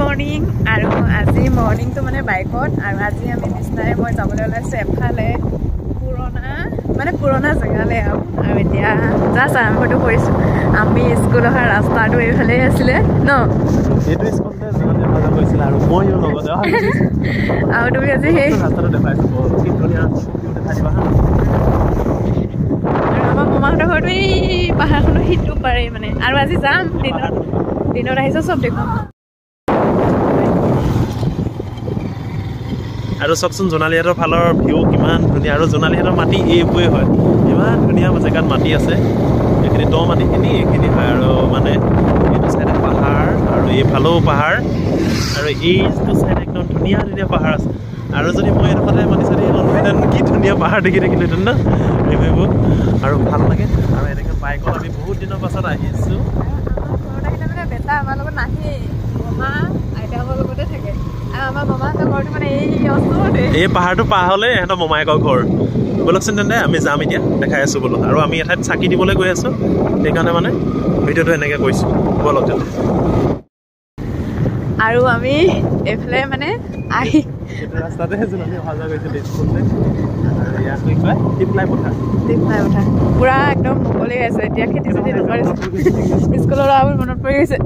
Morning আৰু আজি মৰ্নিংটো মানে বাইকত আৰু আজি আমি বিষ্ণাৰে মই যাবলৈ ওলাইছোঁ এফালে পুৰণা জেগালৈ আৰু এতিয়া জাষ্ট আৰম্ভটো কৰিছোঁ। আমি স্কুল অহা ৰাস্তাটো এইফালেই আছিলে ন আৰু তুমি আজি সেই আমাৰ মামাহঁতৰ ঘৰটো এই পাহাৰখনৰ সিটো পাৰে মানে আৰু আজি যাম দিনত আহিছোঁ চব দেখোন। আৰু চাওকচোন জোনালীহঁতৰ ফালৰ ভিউ কিমান ধুনীয়া আৰু জোনালীহঁতৰ মাটি এইবোৰে হয় ইমান ধুনীয়া জেগাত মাটি আছে এইখিনি দ মাটিখিনি এইখিনি হয় আৰু মানে এইটো চাইডে পাহাৰ আৰু এইফালেও পাহাৰ আৰু এইটো চাইডে একদম ধুনীয়া ধুনীয়া পাহাৰ আছে আৰু যদি মই এডোখৰতে মাটি চাটি ললোহেঁতেন কি ধুনীয়া পাহাৰ দেখিলোহেঁতেন ন এইবোৰ আৰু ভাল লাগে আৰু এনেকৈ বাইকত আমি বহুত দিনৰ পাছত আহিছোঁ। বেটা আমাৰ লগত নাহেই মামা আইতাকৰ লগতে থাকে আৰু আমাৰ মামাহঁতৰ ঘৰটো মানে এই পাহাৰটো পাৰ হ'লে ইহঁতৰ মমায়েকৰ ঘৰ ব'লকচোন তেন্তে আমি যাম এতিয়া দেখাই আছোঁ বোলো আৰু আমি এঠাইত চাকি দিবলৈ গৈ আছোঁ সেইকাৰণে মানে ভিডিঅ'টো এনেকৈ কৈছোঁ ব'লক তেন্তে আৰু আমি এইফালে মানে আহি ৰাস্তাতে জোনালী অহা যোৱা কৰিছিলোঁ স্কুললৈ আৰু ইয়াত কি কয় টিপলাই পথাৰ পুৰা একদম মুকলি আছে এতিয়া খেতি চেতি নকৰে স্কুলৰ ল'ৰাবোৰ মনত পৰি গৈছে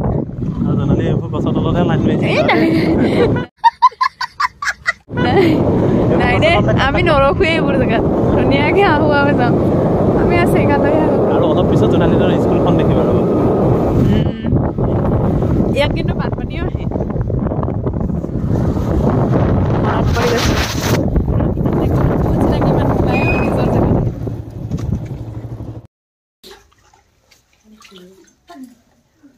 আৰু জোনালী এইবোৰ গছৰ তলতহে লাইন মাৰিছে নাই দেই আমি নৰখোৱে এইবোৰ জেগাত ধুনীয়াকৈ আহোঁ আমি যাওঁ আমি আছে সেইকাৰণে আৰু অলপ পিছত জোনালীহঁতৰ স্কুলখন দেখিব ৰ'ব ইয়াত কিন্তু বানপানীও আহে মনত পৰি গৈছে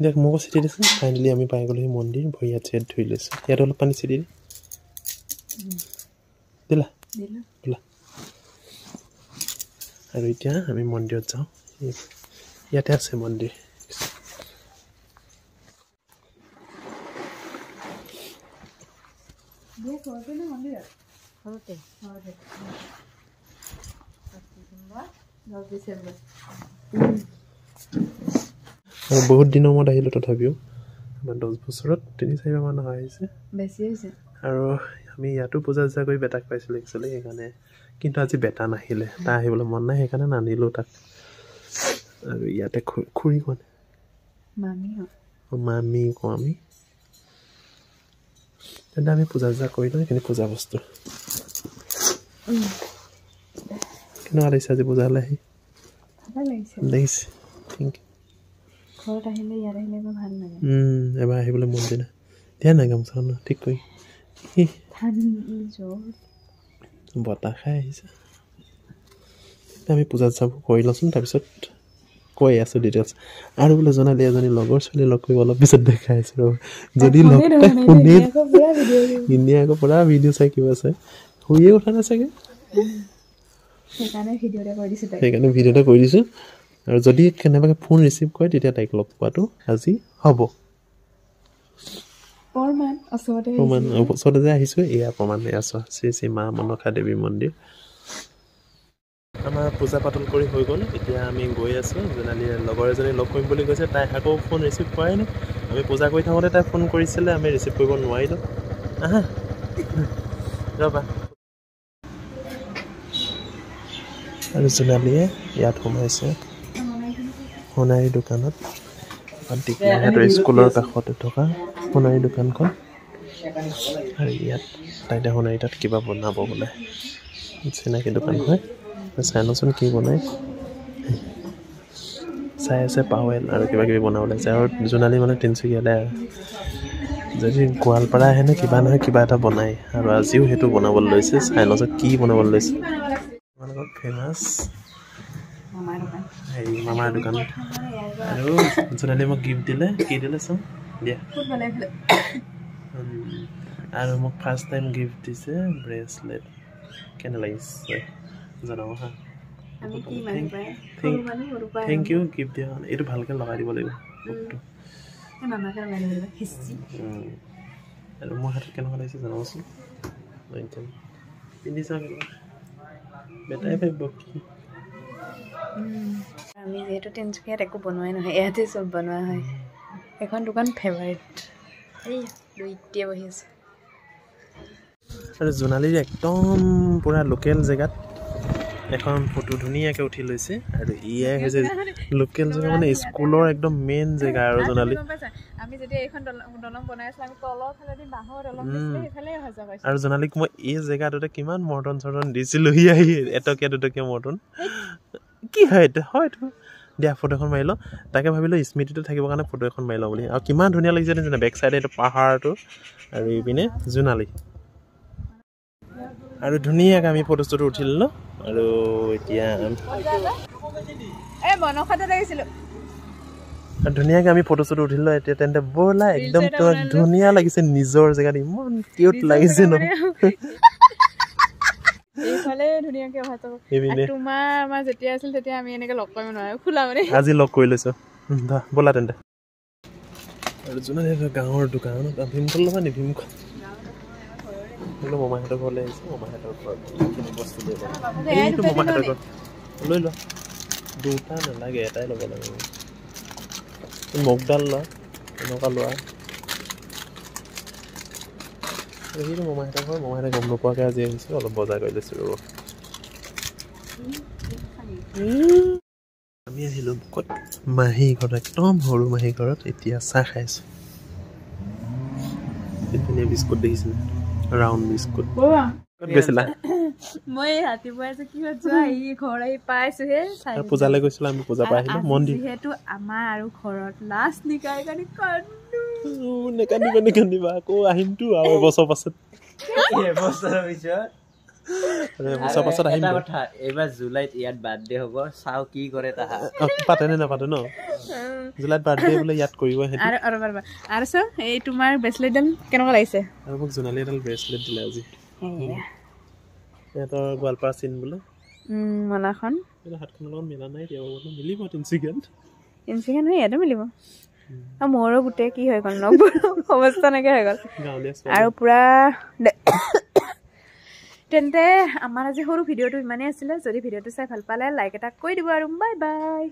দিয়ক মোকো চিটি দিছোঁ ফাইনেলি আমি পাই গ'লো সেই মন্দিৰ ভৰি হাত চিয়াত ধুই লৈছোঁ ইয়াত অলপ পানী চিটি দিলা দিলা আৰু এতিয়া আমি মন্দিৰত যাওঁ ইয়াতে আছে মন্দিৰ আৰু বহুত দিনৰ মূৰত আহিলোঁ তথাপিও আমাৰ 10 বছৰত 3-4 মান অহা আহিছে বেছি হৈছে আৰু আমি ইয়াতো পূজা চূজা কৰি বেটাক পাইছিলোঁ একচুৱেলি সেইকাৰণে কিন্তু আজি বেটা নাহিলে তাৰ আহিবলৈ মন নাই সেইকাৰণে নানিলোঁ তাক আৰু ইয়াতে খুৰী কোৱা মামী কওঁ আমি তেন্তে আমি পূজা চূজা কৰি লওঁ সেইখিনি পূজা বস্তু কেনেকুৱা লাগিছে আজি পূজালৈ আহি লাগিছে থেংক ইউ ঘৰত আহিলে ইয়াত আহিলে ভাল লাগে এবাৰ আহিবলৈ মন যায় না দিয়া নাই গামোচাখন ঠিক কৰি বতাহ খাই আহিছে আমি পূজা চূজা কৰি লওঁচোন তাৰপিছত কৈ আছোঁ ডিটেইলছ আৰু বোলে জনালি এজনী লগৰ ছোৱালী লগ কৰিব অলপ পিছত দেখাই আছোঁ ৰ'ব যদি লগ শুনি ইণ্ডিয়া আকৌ পুৰা ভিডিঅ' চাই কিবা আছে শুইয়ে উঠা নাই চাগে সেইকাৰণে ভিডিঅ'টা কৰি দিছোঁ আৰু যদি কেনেবাকৈ ফোন ৰিচিভ কৰে তেতিয়া তাইক লগ পোৱাটো আজি হ'ব প্ৰমাণ ওচৰতে যে আহিছোঁ এয়া প্ৰমাণ এয়া চোৱা শ্ৰী শ্ৰী মা মনসা দেৱী মন্দিৰ আমাৰ পূজা পাতল কৰি হৈ গ'ল এতিয়া আমি গৈ আছোঁ জোনালীৰ লগৰ এজনী লগ কৰিম বুলি কৈছে তাই আকৌ ফোন ৰিচিভ কৰাই নাই আমি পূজা কৰি থাকোঁতে তাই ফোন কৰিছিলে আমি ৰিচিভ কৰিব নোৱাৰিলোঁ আহা ৰ'বা আৰু জোনালীয়ে ইয়াত সোমাইছে সোণাৰী দোকানত সিহঁতৰ স্কুলৰ কাষতে থকা সোণাৰী দোকানখন আৰু ইয়াত তাইতে সোণাৰী তাত কিবা বনাব বোলে চিনাকি দোকান হয় চাই লওঁচোন কি বনাই চাই আছে পাৱেল আৰু কিবা কিবি বনাবলৈ আছে আৰু জোনালী মানে তিনিচুকীয়ালৈ যদি গোৱালপাৰা আহে নে কিবা নহয় কিবা এটা বনাই আৰু আজিও সেইটো বনাবলৈ লৈছে চাই লওঁচোন কি বনাবলৈ লৈছে তোমালোকৰ ফেমাছ হেৰি মামাৰ দোকান আৰু জোনালীয়ে মোক গিফ্ট দিলে কি দিলে চাওঁ দিয়া আৰু মোক ফাৰ্ষ্ট টাইম গিফ্ট দিছে ব্ৰেচলেট কেনে লাগিছে জনাব হা থেংক ইউ গিফ্ট দিয়া এইটো ভালকৈ লগাই দিব লাগিব আৰু মোৰ হাতত কেনেকুৱা লাগিছে জনাবচোন পিন্ধি চাওঁ বেটাই ভাবিব কি আমি যিহেতু তিনিচুকীয়াত একো বনোৱাই নহয় ইয়াতে চব বনোৱা হয় এখন দোকান ফেভাৰিট এই দুইটিয়ে বহি আছে আৰু জোনালীৰ একদম পুৰা লোকেল জেগাত এখন ফটো ধুনীয়াকৈ উঠি লৈছে আৰু ইয়ে হৈছে লোকেল জেগা মানে স্কুলৰ একদম মেইন জেগা আৰু জোনালী আমি যেতিয়া এইখন দলং বনাই আছিলো আমি তলৰ ফালেদি বাঁহৰ দলং দিছিলে সেইফালে অহা যোৱা কৰিছিলো আৰু জোনালীক মই এই জেগাটোতে কিমান মৰ্টন চৰ্টন দিছিলোঁ সি আহি এটকীয়া দুটকীয়া মৰ্টন কি হয় এইটো হয়তো দিয়া ফটো এখন মাৰি লওঁ তাকে ভাবিলোঁ স্মৃতিটো থাকিবৰ কাৰণে ফটো এখন মাৰি লওঁ বুলি আৰু কিমান ধুনীয়া লাগিছে জানে বেক চাইডে এইটো পাহাৰটো আৰু ইপিনে জোনালী আৰু ধুনীয়াকৈ আমি ফটো চটো উঠিলোঁ আৰু এতিয়া ধুনীয়াকৈ আমি ফটো চটো উঠিলোঁ এতিয়া তেন্তে ব'লা একদম তোমাক ধুনীয়া লাগিছে নিজৰ জেগাত ইমান কিউট লাগিছে ন আজি লগ কৰি লৈছো ব'লা তেন্তে আৰু জোনালী গাঁৱৰ দোকানত ভীমকল ল'বা নি ভীমকল মমাহঁতৰ ঘৰলৈ আহিছে মমাহঁতৰ ঘৰত বস্তু লৈ এইটো মমাহঁতৰ ঘৰত লৈ লোৱা দুটা নালাগে এটাই ল'ব লাগে মগডাল লোৱা এনেকুৱা লোৱা সেইটো মমাহঁতৰ ঘৰ মমাহঁতে গম নোপোৱাকৈ আজি আহিছোঁ অলপ বজাৰ কৰি লৈছোঁ ৰ'ব আমি আহিলোঁ ক'ত মাহী ঘৰত একদম সৰু মাহী ঘৰত এতিয়া চাহ খাইছোঁ ধুনীয়া বিস্কুট দেখিছিলে ৰাউণ্ড বিস্কুট ক'ত গৈছিলা মই ৰাতিপুৱাই যে কি হ'ল যোৱা এই ঘৰ আহি পাইছোহে পূজালৈ গৈছিলো আমি পূজা পাই আহিলোঁ মন্দিৰ যিহেতু আমাৰ আৰু ঘৰত লাষ্ট নিকাই কাৰণে নেকান্দিবা আকৌ আহিমতো আৰু এবছৰ পাছত এইবাৰ জুলাইত ইয়াত বাৰ্থডে হ'ব চাও কি কৰে তাহা পাতে নে নাপাতে ন জুলাইত বাৰ্থডে বোলে ইয়াত কৰিব আৰু চ এই তোমাৰ ব্ৰেচলেটডাল কেনেকুৱা লাগিছে আৰু মোক জোনালী এডাল ব্ৰেচলেট দিলে আজি সিহঁতৰ গোৱালপাৰা চিন বোলে মনাখন হাতখনৰ লগত মিলা নাই এতিয়া বোলে মিলিব তিনিচুকীয়াত হৈ ইয়াতে মিলিব আৰু মোৰো গোটেই কি হৈ গ'ল অৱস্থা নাইকিয়া হৈ গ'ল আৰু পুৰা তেন্তে আমাৰ আজি সৰু ভিডিঅ'টো ইমানেই আছিলে যদি ভিডিঅ'টো চাই ভাল পালে লাইক এটা কৰি দিব আৰু বাই বাই